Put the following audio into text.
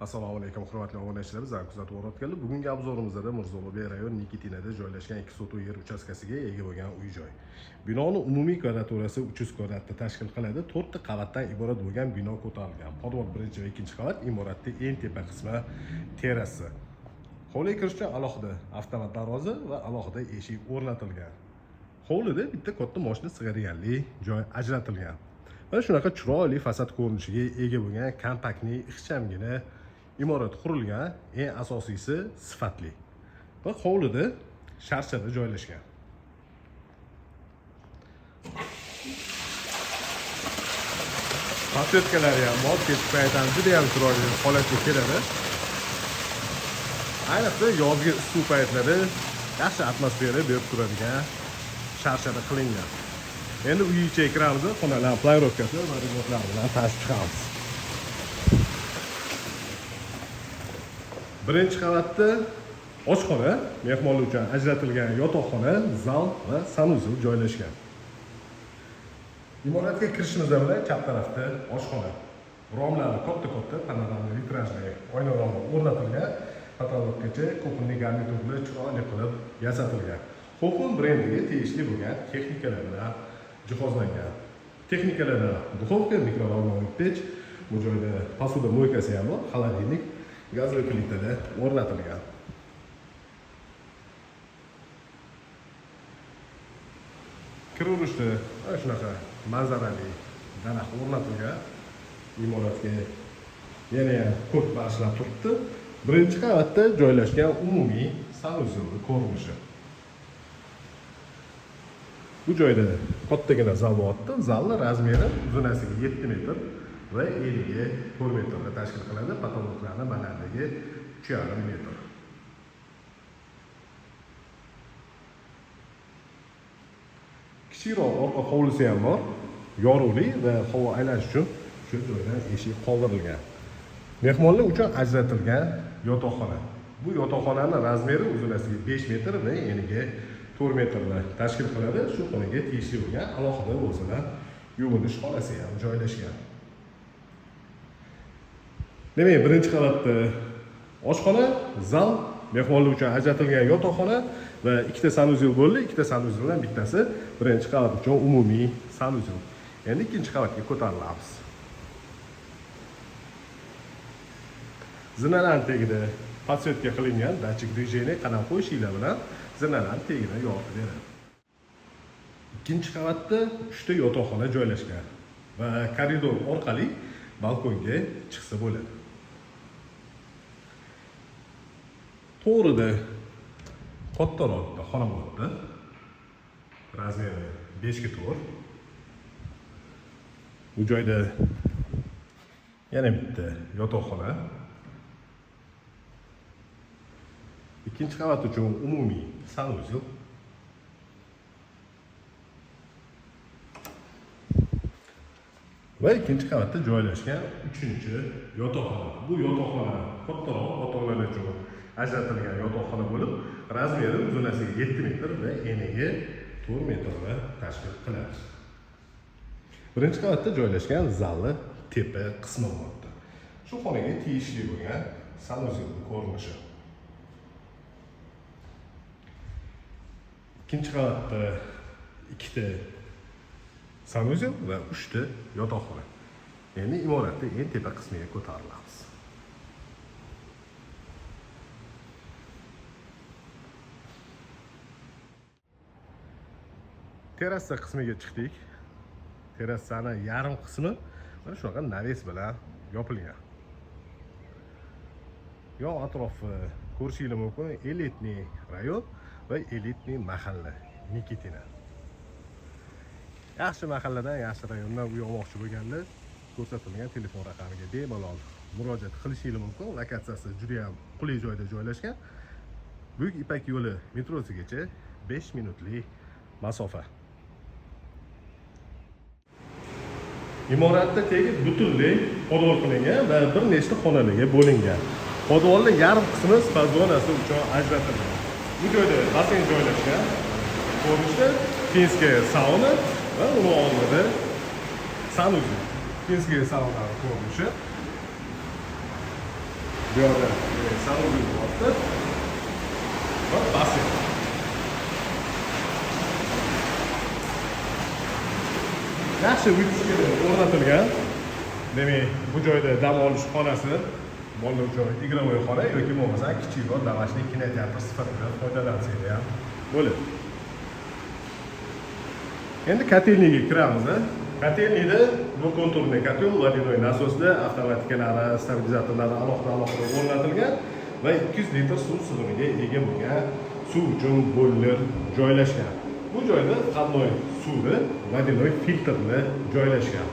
Assalomu alaykum hurmatli obunachilar, bizlar kuzatib borayotganlar. Bugungi obzorimizda Mirzo Ulug'bek rayon Nikitinada joylashgan 2 sotix yer uchastkasiga ega bo'lgan uy-joy. Binoning umumiy kvadraturasi 300 kvadratni tashkil qiladi. 4 ta qavatdan iborat bo'lgan bino ko'tarilgan. Podvol birinchi va ikkinchi qavat, imoratning eng tepa qismi terrasa. Hovliga kirish uchun alohida avtomat darvoza va alohida eshik o'rnatilgan. Hovlida bitta katta mashina sig'adiganlik joy ajratilgan. Mana shunaqa chiroyli fasad ko'rinishiga ega bo'lgan kompaktli, ixchamgina imorat qurilgan, eng asosiysi sifatli. Va hovlida sharchada joylashgan. Patyotkalari ham bor, ketish paytidan juda ham chiroyli holatga keladi. Ayniqsa yozgi issiq paytlari yaxshi atmosfera berib turadigan sharchada qilingan. Endi uy ichiga kiramiz, xonalar planirovkasi va remontlar bilan tanishib chiqamiz. Birinchi qavatda oshxona, mehmonlar uchun ajratilgan yotoqxona, zal va sanuzel joylashgan. Imoratga kirishimizdan bilan chap tarafda oshxona. Romlari katta-katta panoramli vitrajli oynalar o'rnatilgan, patologgacha ko'pinli garniturlar chiroyli qilib yasatilgan. Xo'pun brendiga tegishli bo'lgan texnikalar bilan jihozlangan. Texnikalarda duxovka, mikrovolnovый pech, bu joyda posuda moykasi ham bor, xolodilnik, gazli plitada o'rnatilgan. Kiruvishda mana shunaqa manzarali daraxt o'rnatilgan. Imoratga yana ham ko'p bag'ishlab turibdi. Birinchi qavatda joylashgan umumiy sanuzel ko'rinishi. Bu joyda kattagina zal bo'lyapti. Zalning razmeri uzunasiga 7 metr va eniga 4 metrda tashkil qiladi. Patologlarning balandligi 3,5 metr. Kichikroq orqa hovlisi ham bor. Yorug'li va havo aylanish uchun shu joydan eshik qoldirilgan. Mehmonlar uchun ajratilgan yotoqxona. Bu yotoqxonaning razmeri uzunasiga 5 metr va eniga 4 metrni tashkil qiladi. Shu xonaga tegishli bo'lgan alohida o'zidan yuvinish xonasi ham joylashgan. Demak, birinchi qavatda oshxona, zal, mehmonlar uchun ajratilgan yotoqxona va ikkita sanuzel bo'ldi. Ikkita sanuzeldan bittasi birinchi qavat uchun umumiy sanuzel. Endi ikkinchi qavatga ko'tarilamiz. Zinalarning tagida podsetka qilingan datchik движения qanot qo'yishinglar bilan zinalarning tagini yoritib beradi. Ikkinchi qavatda 3 ta yotoqxona joylashgan va koridor orqali balkonga chiqsa bo'ladi. To'g'rida kattaroqda xona bo'libdi. Razmeri 5 ga 4. Bu joyda yana bitta yotoqxona. Ikkinchi qavat uchun umumiy sanuzel. Va ikkinchi qavatda joylashgan 3-chi yotoqxona. Bu yotoqxona kattaroq, ota-onalar uchun ajratilgan yotoqxona bo'lib, razmeri uzunasiga 7 metr va eniga 4 metrni tashkil qiladi. Birinchi qavatda joylashgan zalni tepa qismi bo'ldi. Shu xonaga tegishli bo'lgan sanuzel ko'rinishi. İkinci qavatda 2 ta sanuzel va 3 ta yotoqxona. Endi imoratning eng tepa qismiga ko'tarilamiz. Terrasa qismiga chiqdik. Terrasaning yarim qismi mana shunaqa naves bilan yopilgan. Yon atrofi ko'rishingiz mumkin, elitniy rayon va elitniy mahalla Nikitina. Yaxshi mahalladan, yaxshi rayondan uy olmoqchi bo'lganlar ko'rsatilgan telefon raqamiga bemalol murojaat qilishingiz mumkin. Lokatsiyasi juda ham qulay joyda joylashgan. Buyuk Ipak yo'li metrosigacha 5 minutlik masofa. Imoratda tegi butunlay podvol qilingan va bir nechta xonalarga bo'lingan. Podvolning yarim qismi spa zonasi uchun ajratilgan. Bu joyda basen joylashgan. Ko'rinishda finskiy sauna va uning oldida sanuzel. Finskiy sauna ko'rinishi. Bu yerda salonga bo'lyapti. Va basen. Yaxshi vyutsga o'rnatilgan. Demak, bu joyda dam olish xonasi, bolalar uchun игровой xona yoki bo'lmasa kichikroq damashlik kinoteatr sifatida foydalansangiz ham bo'ladi. Endi kotelniga kiramiz. Kotelnida bu konturli kotel водяной nasosda avtomatikalari, stabilizatorlari alohida o'rnatilgan va 200 litr suv sig'imiga ega bo'lgan suv uchun boyler joylashgan. Bu joyda qanday suvni водяной filtrli joylashgan.